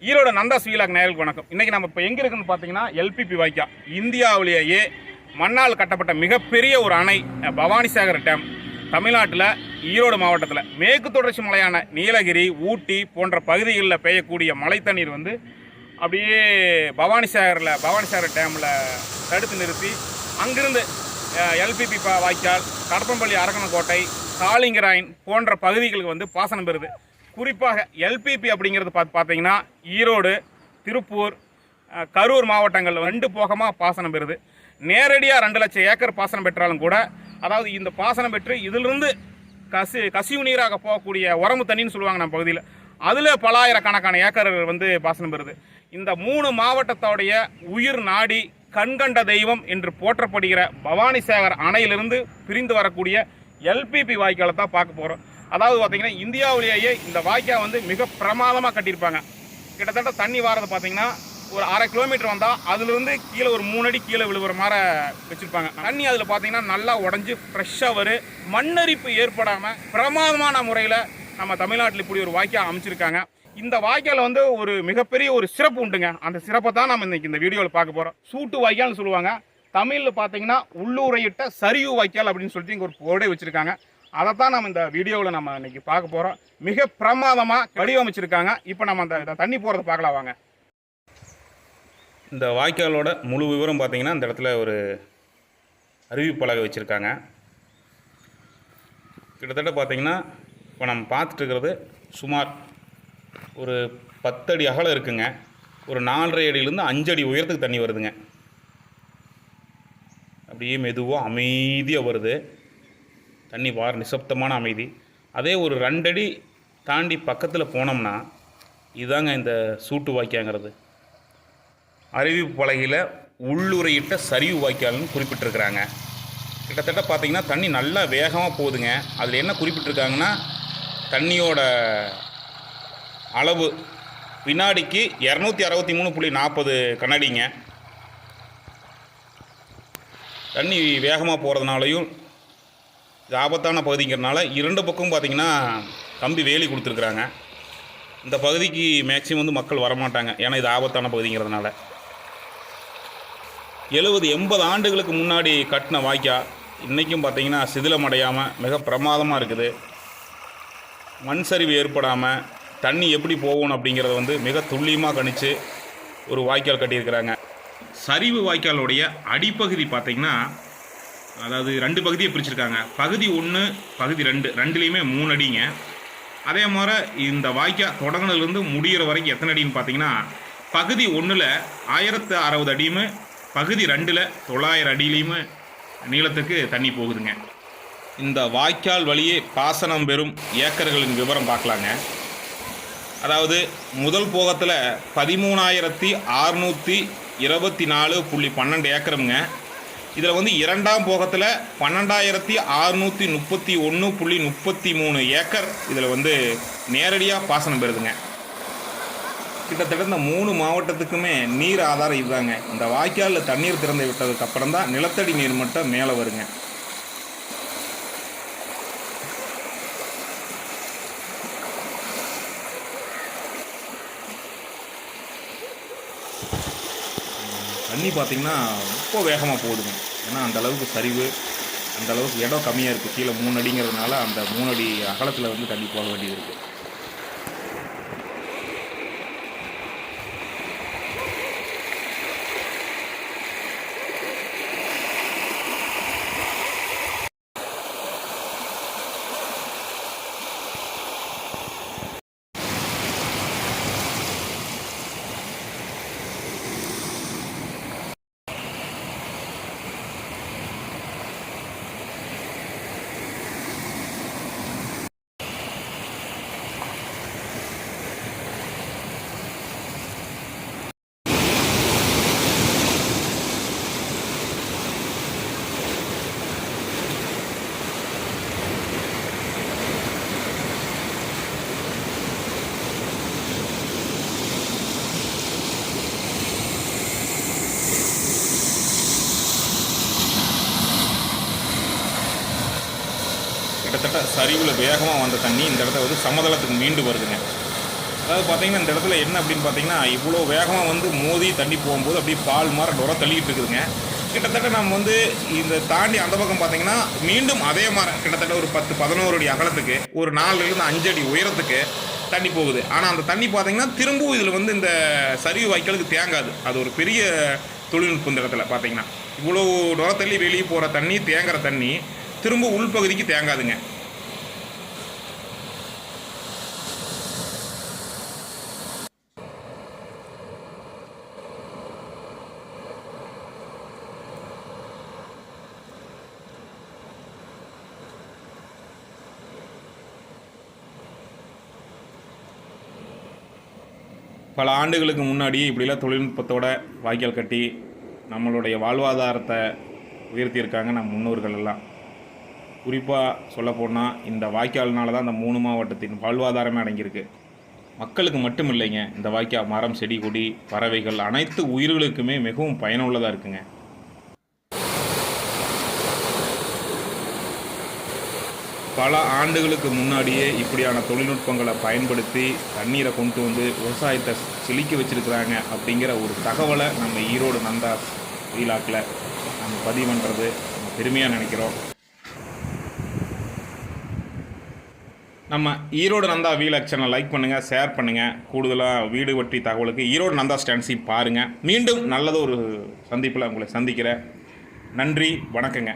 Erode Nandhas vlog நேயர்களுக்கு வணக்கம். இன்றைக்கி நம்ம இப்போ எங்கே இருக்குன்னு பார்த்தீங்கன்னா எல்பிபி வாய்க்கா. இந்தியாவிலேயே மண்ணால் கட்டப்பட்ட மிகப்பெரிய ஒரு அணை பவானிசாகர் டேம். தமிழ்நாட்டில் ஈரோடு மாவட்டத்தில் மேற்கு தொடர்ச்சி மலையான நீலகிரி, ஊட்டி போன்ற பகுதிகளில் பெய்யக்கூடிய மழை தண்ணீர் வந்து அப்படியே பவானிசாகர் டேமில் தடுத்து நிறுத்தி அங்கிருந்து எல்பிபி வாய்க்கால், கடப்பம்பள்ளி அரக்கணக்கோட்டை, காளிங்கராயன் போன்ற பகுதிகளுக்கு வந்து பாசனம் பெறுது. குறிப்பாக எல்பிபி அப்படிங்கிறது பார்த்தீங்கன்னா ஈரோடு, திருப்பூர், கரூர் மாவட்டங்கள் 2 போகமாக பாசனம் பெறுது. நேரடியாக 2 லட்சம் ஏக்கர் பாசனம் பெற்றாலும் கூட, அதாவது இந்த பாசனம் பெற்று இதிலிருந்து கசிவு நீராக போகக்கூடிய உரமு தண்ணின்னு சொல்லுவாங்க நம்ம பகுதியில், அதில் பல ஆயிரக்கணக்கான ஏக்கர் வந்து பாசனம் பெறுது. இந்த 3 மாவட்டத்தோடைய உயிர் நாடி, கண்கண்ட தெய்வம் என்று போற்றப்படுகிற பவானிசாகர் அணையிலிருந்து பிரிந்து வரக்கூடிய எல்பிபி வாய்க்காலை தான் பார்க்க போகிறோம். அதாவது பார்த்தீங்கன்னா இந்தியாவிலேயே இந்த வாய்க்கா வந்து மிக பிரமாதமாக கட்டியிருப்பாங்க. கிட்டத்தட்ட தண்ணி வாரது பார்த்தீங்கன்னா ஒரு 1/2 கிலோமீட்டர் வந்தால் அதிலிருந்து கீழே ஒரு 3 அடி கீழே விழுகிற மாதிரி வச்சுருப்பாங்க. தண்ணி அதில் பார்த்தீங்கன்னா நல்லா உடஞ்சி ஃப்ரெஷ்ஷாக வரும். மண்ணரிப்பு ஏற்படாமல் பிரமாதமான முறையில் நம்ம தமிழ்நாட்டில் இப்படி ஒரு வாய்க்கா அமைச்சிருக்காங்க. இந்த வாய்க்கால் வந்து ஒரு மிகப்பெரிய ஒரு சிறப்பு உண்டுங்க. அந்த சிறப்பை தான் நம்ம இன்னைக்கு இந்த வீடியோவில் பார்க்க போகிறோம். சூட்டு வாய்க்கால்னு சொல்லுவாங்க. தமிழில் பார்த்தீங்கன்னா உள்ளூரையிட்ட சரிவு வாய்க்கால் அப்படின்னு சொல்லிட்டு இங்கே ஒரு போர்டே வச்சுருக்காங்க. அதைத்தான் நம்ம இந்த வீடியோவில் நம்ம இன்னைக்கு பார்க்க போகிறோம். மிக பிரமாதமாக வடிவமைச்சிருக்காங்க. இப்போ நம்ம அந்த தண்ணி போகிறத பார்க்கலாம் வாங்க. இந்த வாய்க்காலோட முழு விவரம் பார்த்தீங்கன்னா இந்த இடத்துல ஒரு அறிவிப்பலகை வச்சுருக்காங்க. கிட்டத்தட்ட பார்த்தீங்கன்னா இப்போ நம்ம பார்த்துட்டு இருக்கிறது சுமார் ஒரு 10 அடி அகலம் இருக்குங்க. ஒரு 4.5 அடியிலேருந்து 5 அடி உயரத்துக்கு தண்ணி வருதுங்க. அப்படியே மெதுவாக அமைதியாக வருது தண்ணி. நிசப்தமான அமைதி. அதே ஒரு 2 அடி தாண்டி பக்கத்தில் போனோம்னா இதுதாங்க இந்த சூட்டு வாய்க்காங்கிறது. அறிவிப்பு பலகையில் உள்ளுரையிட்ட சரிவு வாய்க்கால்னு குறிப்பிட்டிருக்கிறாங்க. கிட்டத்தட்ட பார்த்திங்கன்னா தண்ணி நல்லா வேகமாக போகுதுங்க. அதில் என்ன குறிப்பிட்டிருக்காங்கன்னா தண்ணியோட அளவு வினாடிக்கு 263.40 கனடிங்க. தண்ணி வேகமாக போகிறதுனாலையும் இது ஆபத்தான பகுதிங்கிறதுனால 2 பக்கமும் பார்த்திங்கன்னா கம்பி வேலி கொடுத்துருக்குறாங்க. இந்த பகுதிக்கு மேக்ஸிமம் வந்து மக்கள் வரமாட்டாங்க, ஏன்னா இது ஆபத்தான பகுதிங்கிறதுனால. 70-80 ஆண்டுகளுக்கு முன்னாடி கட்டின வாய்க்கா இன்றைக்கும் பார்த்திங்கன்னா சிதிலமடையாமல் மிக பிரமாதமாக இருக்குது. மண் சரிவு ஏற்படாமல் தண்ணி எப்படி போகணும் அப்படிங்கிறத வந்து மிக துல்லியமாக கணித்து ஒரு வாய்க்கால் கட்டியிருக்கிறாங்க. சரிவு வாய்க்காலுடைய அடிப்பகுதி பார்த்திங்கன்னா, அதாவது 2 பகுதியை பிரிச்சுருக்காங்க. பகுதி 1, பகுதி 2, 2லேயுமே 3 அடிங்க. அதே மாதிரி இந்த வாய்க்கா தொடங்கினதுலேருந்து முடிகிற வரைக்கும் எத்தனை அடின்னு பார்த்தீங்கன்னா, பகுதி 1ல் 1060 அடியுமே, பகுதி 2ல் 900 அடியிலையுமே நீளத்துக்கு தண்ணி போகுதுங்க. இந்த வாய்க்கால் வழியே பாசனம் பெறும் ஏக்கர்களின் விவரம் பார்க்கலாங்க. அதாவது முதல் போகத்தில் 13,624.12 ஏக்கருங்க. இதில் வந்து 2ஆம் போகத்தில் 12,631.33 ஏக்கர் இதில் வந்து நேரடியாக பாசனம் பெறுதுங்க. கிட்டத்தட்ட இந்த 3 மாவட்டத்துக்குமே நீர் ஆதாரம் இதுதாங்க. இந்த வாய்க்காலில் தண்ணீர் திறந்து விட்டதுக்கு அப்புறம் தான் நிலத்தடி நீர் மட்டம் மேலே வருங்க. தண்ணி பார்த்திங்கன்னா ரொம்ப வேகமாக போகுதுங்க. ஏன்னா அந்தளவுக்கு சரிவு, அந்தளவுக்கு இடம் கம்மியாக இருக்குது. கீழே 3 அடிங்கிறதுனால அந்த 3 அடி அகலத்தில் வந்து தண்ணி போக வேண்டியது இருக்குது. கிட்டத்தட்ட சரிவில் வேகமாக வந்த தண்ணி இந்த இடத்த வந்து சமதளத்துக்கு மீண்டு வருதுங்க. அதாவது பார்த்தீங்கன்னா இந்த இடத்துல என்ன அப்படின்னு பார்த்தீங்கன்னா இவ்வளோ வேகமாக வந்து மோதி தண்ணி போகும்போது அப்படியே பால் மாதிரி டொர தள்ளிக்கிட்டு இருக்குதுங்க. கிட்டத்தட்ட நம்ம வந்து இந்த தாண்டி அந்த பக்கம் பார்த்தீங்கன்னா மீண்டும் அதே மாதிரி கிட்டத்தட்ட ஒரு 10-11 அடி அகலத்துக்கு ஒரு 4லேருந்து 5 அடி உயரத்துக்கு தண்ணி போகுது. ஆனால் அந்த தண்ணி பார்த்தீங்கன்னா திரும்பவும் இதில் வந்து இந்த சரிவு வாய்க்காலுக்கு தேங்காது. அது ஒரு பெரிய தொழில்நுட்பம் இந்த இடத்துல பார்த்தீங்கன்னா. இவ்வளோ டொர தள்ளி வெளியே போகிற தண்ணி தேங்குற தண்ணி திரும்ப உள்பகுதிக்கு தேங்காதுங்க. பல ஆண்டுகளுக்கு முன்னாடியே இப்படிலாம் தொழில்நுட்பத்தோட வாய்க்கால் கட்டி நம்மளுடைய வாழ்வாதாரத்தை உயர்த்தியிருக்காங்க நம் முன்னோர்கள் எல்லாம். குறிப்பாக சொல்லப்போனால் இந்த வாய்க்கால்னால தான் இந்த 3 மாவட்டத்தின் வாழ்வாதாரமே அடங்கியிருக்கு. மக்களுக்கு மட்டும் இல்லைங்க, இந்த வாய்க்கால் மரம் செடி கொடி பறவைகள் அனைத்து உயிர்களுக்குமே மிகவும் பயனுள்ளதாக இருக்குங்க. பல ஆண்டுகளுக்கு முன்னாடியே இப்படியான தொழில்நுட்பங்களை பயன்படுத்தி தண்ணீரை கொண்டு வந்து விவசாயத்தை செழிக்க வச்சுருக்கிறாங்க அப்படிங்கிற ஒரு தகவலை நம்ம ஈரோடு நந்தா வீலாக்கில் நம்ம பதிவு பண்ணுறது நம்ம பெருமையாக நினைக்கிறோம். நம்ம Erode Nandha vlog channel like பண்ணுங்கள், ஷேர் பண்ணுங்கள். கூடுதலாக வீடு பற்றி தகவலுக்கு ஈரோடு நந்தா ஸ்டான்ஸை பாருங்கள். மீண்டும் நல்லது ஒரு சந்திப்பில் உங்களை சந்திக்கிறேன். நன்றி, வணக்கங்க.